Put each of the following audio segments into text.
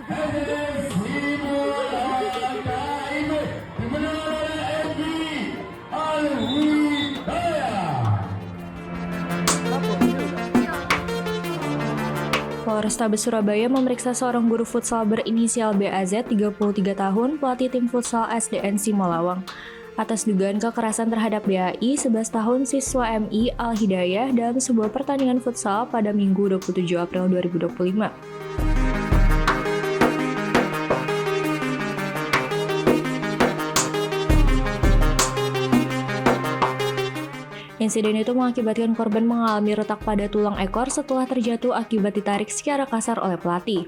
Polrestabes Surabaya memeriksa seorang guru futsal berinisial BAZ 33 tahun, pelatih tim futsal SDN Simolawang, atas dugaan kekerasan terhadap BAI 11 tahun siswa MI Al Hidayah dalam sebuah pertandingan futsal pada Minggu 27 April 2025. Insiden itu mengakibatkan korban mengalami retak pada tulang ekor setelah terjatuh akibat ditarik secara kasar oleh pelatih.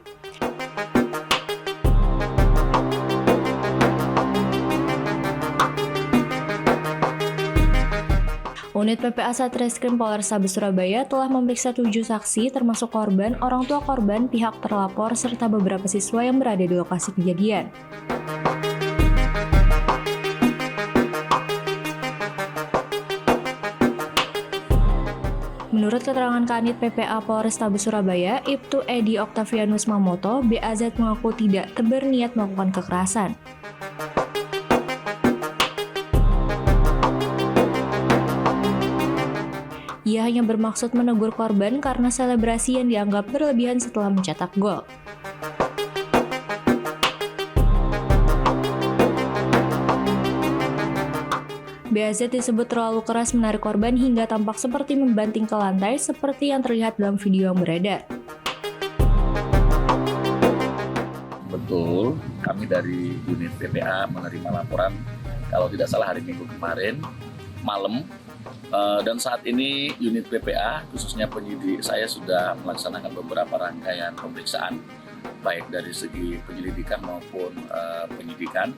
Unit PPA Satreskrim Polrestabes Surabaya telah memeriksa 7 saksi termasuk korban, orang tua korban, pihak terlapor, serta beberapa siswa yang berada di lokasi kejadian. Menurut keterangan Kanit PPA Polrestabes Surabaya, Ibtu Edi Oktavianus Mamoto, BAZ mengaku tidak berniat melakukan kekerasan. Ia hanya bermaksud menegur korban karena selebrasi yang dianggap berlebihan setelah mencetak gol. BAZ disebut terlalu keras menarik korban hingga tampak seperti membanting ke lantai seperti yang terlihat dalam video yang beredar. Betul, kami dari unit PPA menerima laporan kalau tidak salah hari Minggu kemarin malam, dan saat ini unit PPA khususnya penyidik saya sudah melaksanakan beberapa rangkaian pemeriksaan baik dari segi penyelidikan maupun penyidikan.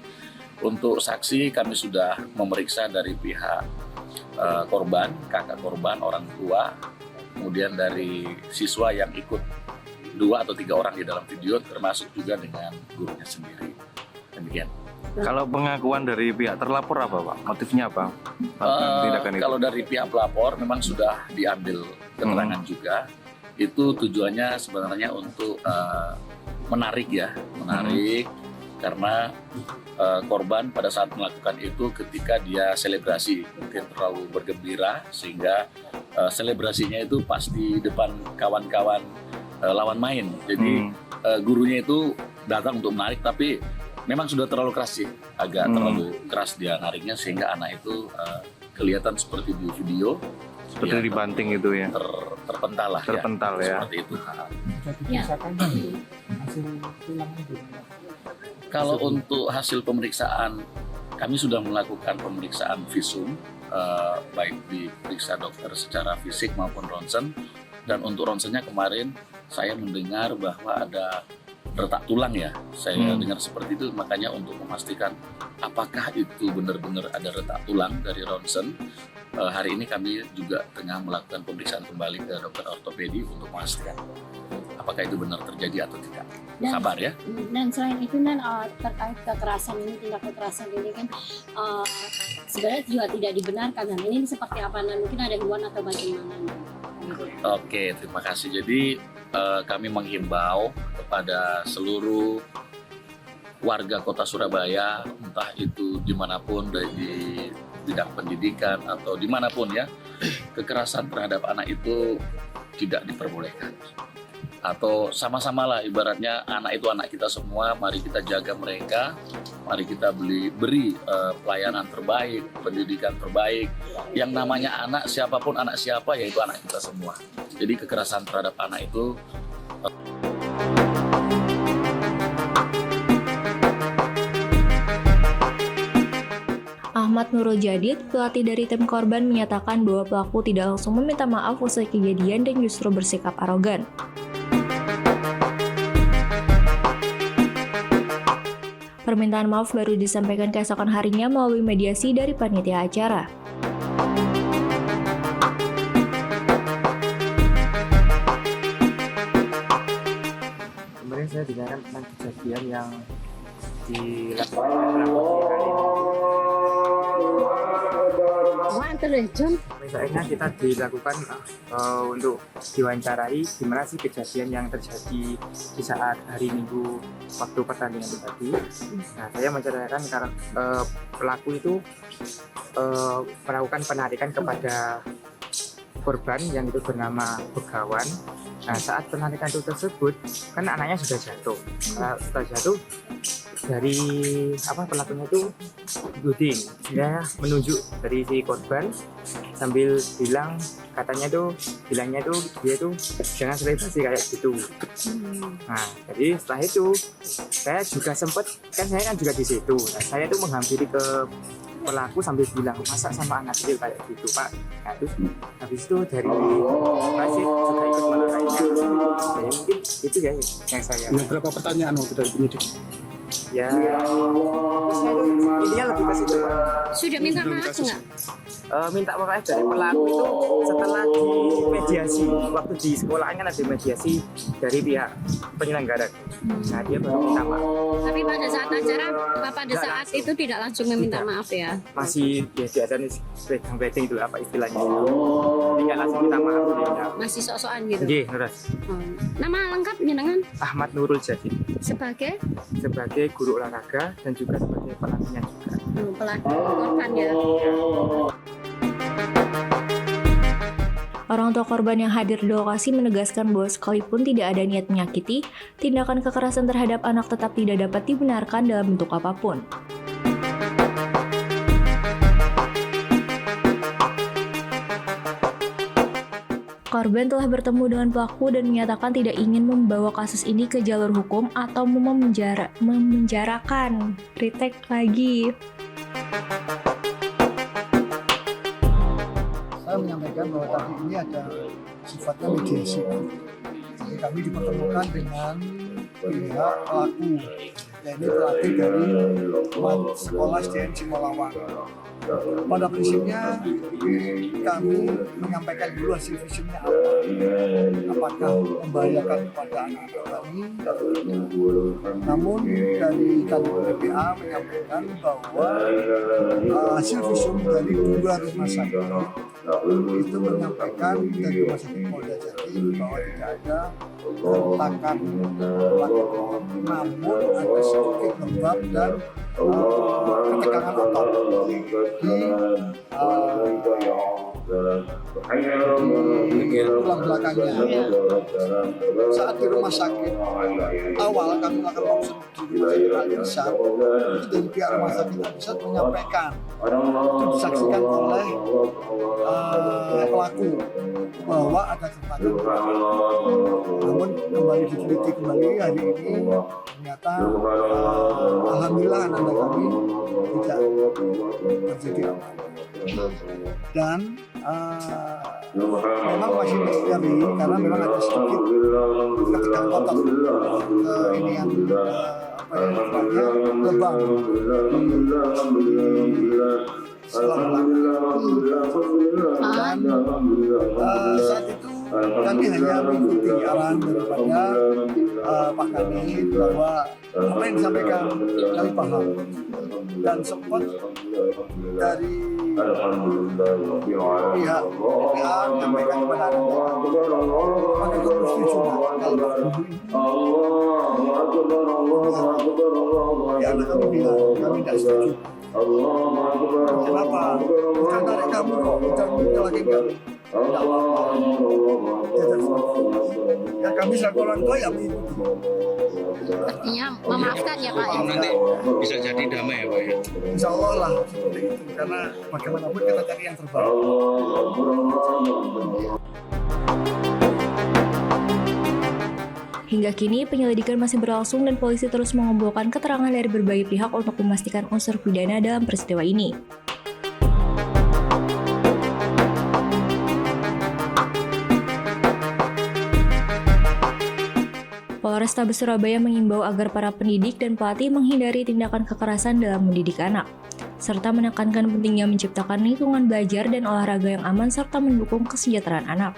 Untuk saksi kami sudah memeriksa dari pihak korban, kakak korban, orang tua, kemudian dari siswa yang ikut 2 atau 3 orang di dalam video, termasuk juga dengan gurunya sendiri. Demikian. Kalau pengakuan dari pihak terlapor apa, Pak? Motifnya apa? Kalau dari pihak pelapor memang sudah diambil keterangan juga. Itu tujuannya sebenarnya untuk menarik karena korban pada saat melakukan itu ketika dia selebrasi mungkin terlalu bergembira sehingga selebrasinya itu pas di depan kawan-kawan lawan main. Jadi gurunya itu datang untuk menarik, tapi memang sudah terlalu keras sih, agak terlalu keras dia nariknya sehingga anak itu kelihatan seperti di video seperti dibanting itu ya, terpental lah, ya. Seperti itu. Ya. Kalau untuk hasil pemeriksaan, kami sudah melakukan pemeriksaan visum, baik diperiksa dokter secara fisik maupun ronsen. Dan untuk ronsennya kemarin saya mendengar bahwa ada retak tulang ya. Saya dengar seperti itu, makanya untuk memastikan apakah itu benar-benar ada retak tulang dari ronsen, hari ini kami juga tengah melakukan pemeriksaan kembali ke dokter ortopedi untuk memastikan apakah itu benar terjadi atau tidak. Sabar ya. Dan selain itu terkait kekerasan ini, tindak kekerasan ini kan sebenarnya juga tidak dibenarkan. Dan ini seperti apa? Dan mungkin ada himbauan atau bagaimana? Oke, terima kasih. Jadi kami menghimbau kepada seluruh warga kota Surabaya, entah itu dimanapun, di bidang pendidikan atau dimanapun ya, kekerasan terhadap anak itu tidak diperbolehkan. Atau sama-samalah ibaratnya anak itu anak kita semua, mari kita jaga mereka, mari kita beri pelayanan terbaik, pendidikan terbaik. Yang namanya anak, siapapun anak siapa, yaitu anak kita semua. Jadi kekerasan terhadap anak itu Ahmad Nurul Jadid, pelatih dari tim korban, menyatakan bahwa pelaku tidak langsung meminta maaf usai kejadian dan justru bersikap arogan. Permintaan maaf baru disampaikan keesokan harinya melalui mediasi dari panitia acara. Kemarin saya dengarkan tentang kejadian yang dilakukan oleh Wah, terus John. Misalnya kita dilakukan untuk diwawancarai gimana sih kejadian yang terjadi di saat hari Minggu waktu pertandingan itu tadi. Nah, saya menceritakan karena pelaku itu melakukan penarikan kepada korban yang itu bernama Begawan. Nah, saat penarikan itu tersebut kan anaknya sudah jatuh. Setelah jatuh dari pelakunya itu Buding, dia menunjuk dari si korban sambil bilangnya tuh dia tuh jangan selebrasi kayak gitu. Nah, jadi setelah itu saya juga sempat saya kan juga di situ. Nah, saya tuh menghampiri ke pelaku sambil bilang masa sama anak kecil kayak gitu Pak. Nah, terus habis itu dari masjid juga ikut melarainya. Jadi mungkin itu ya yang saya. Berapa pertanyaan waktu dari penyidik? Ya, intinya lebih ke situ Pak. Sudah minta maaf enggak? Minta maaf dari pelaku itu setelah di mediasi, waktu di sekolahan kan ada mediasi dari pihak penyelenggara. Nah, dia baru minta maaf. Tapi pada saat acara, pada saat itu tidak langsung meminta maaf ya? Masih ya biasa nih pegang-pegang itu apa istilahnya itu. Tidak langsung minta maaf dia. Masih sok-sokan gitu? Nggih, Nuras. Nama lengkap jenengan? Ahmad Nurul Jadi Sebagai guru olahraga dan juga sebagai pelatihnya juga. Pelatih korban ya? Orang tua korban yang hadir di lokasi menegaskan bahwa sekalipun tidak ada niat menyakiti, tindakan kekerasan terhadap anak tetap tidak dapat dibenarkan dalam bentuk apapun. Korban telah bertemu dengan pelaku dan menyatakan tidak ingin membawa kasus ini ke jalur hukum atau memenjarakan. Retake lagi. Saya menyampaikan bahwa tadi ini ada sifatnya mediasi. Jadi kami dipertemukan dengan pihak pelaku, yaitu pelatih dari sekolah SDN Simolawang. Pada prinsipnya kami menyampaikan dulu hasil visumnya apakah membahayakan kepada anak-anak kami. Namun dari kantor PPA menyampaikan bahwa hasil visum dari 2 rumah sakit itu menyampaikan dari rumah sakit Polda Jatim bahwa tidak ada keretakan tulang, namun ada sedikit lembab dan ketekanan otot di tulang belakangnya. Saat di rumah sakit awal kami melakukan observasi di rumah sakit Al-Irsad, itu dari pihak rumah sakit Al-Irsad menyampaikan itu disaksikan oleh pelaku bahwa ada keretakan. Namun kembali diteliti kembali hari ini ternyata alhamdulillah anak kami tidak terjadi apa-apa. Dan memang masih misteri karena memang ada sedikit ketekanan otot ini yang lebam dan saat itu kami hanya mengikuti arahan daripada Pak Kanit bahwa apa yang disampaikan kami paham dan sempat dari pihak menyampaikan kepada anak itu setuju ya anak kami bilang kami tidak setuju. Kenapa? Bukan dari kamu kok, bukan lagi kami. Tidak apa-apa. Ya kami selaku orang tua ya mengikuti. Artinya memaafkan ya Pak? Nanti bisa jadi damai ya Pak ya? Insya Allah lah seperti itu. Karena bagaimanapun kita cari yang terbaik. Hingga kini, penyelidikan masih berlangsung dan polisi terus mengumpulkan keterangan dari berbagai pihak untuk memastikan unsur pidana dalam peristiwa ini. Polrestabes Surabaya mengimbau agar para pendidik dan pelatih menghindari tindakan kekerasan dalam mendidik anak, serta menekankan pentingnya menciptakan lingkungan belajar dan olahraga yang aman serta mendukung kesejahteraan anak.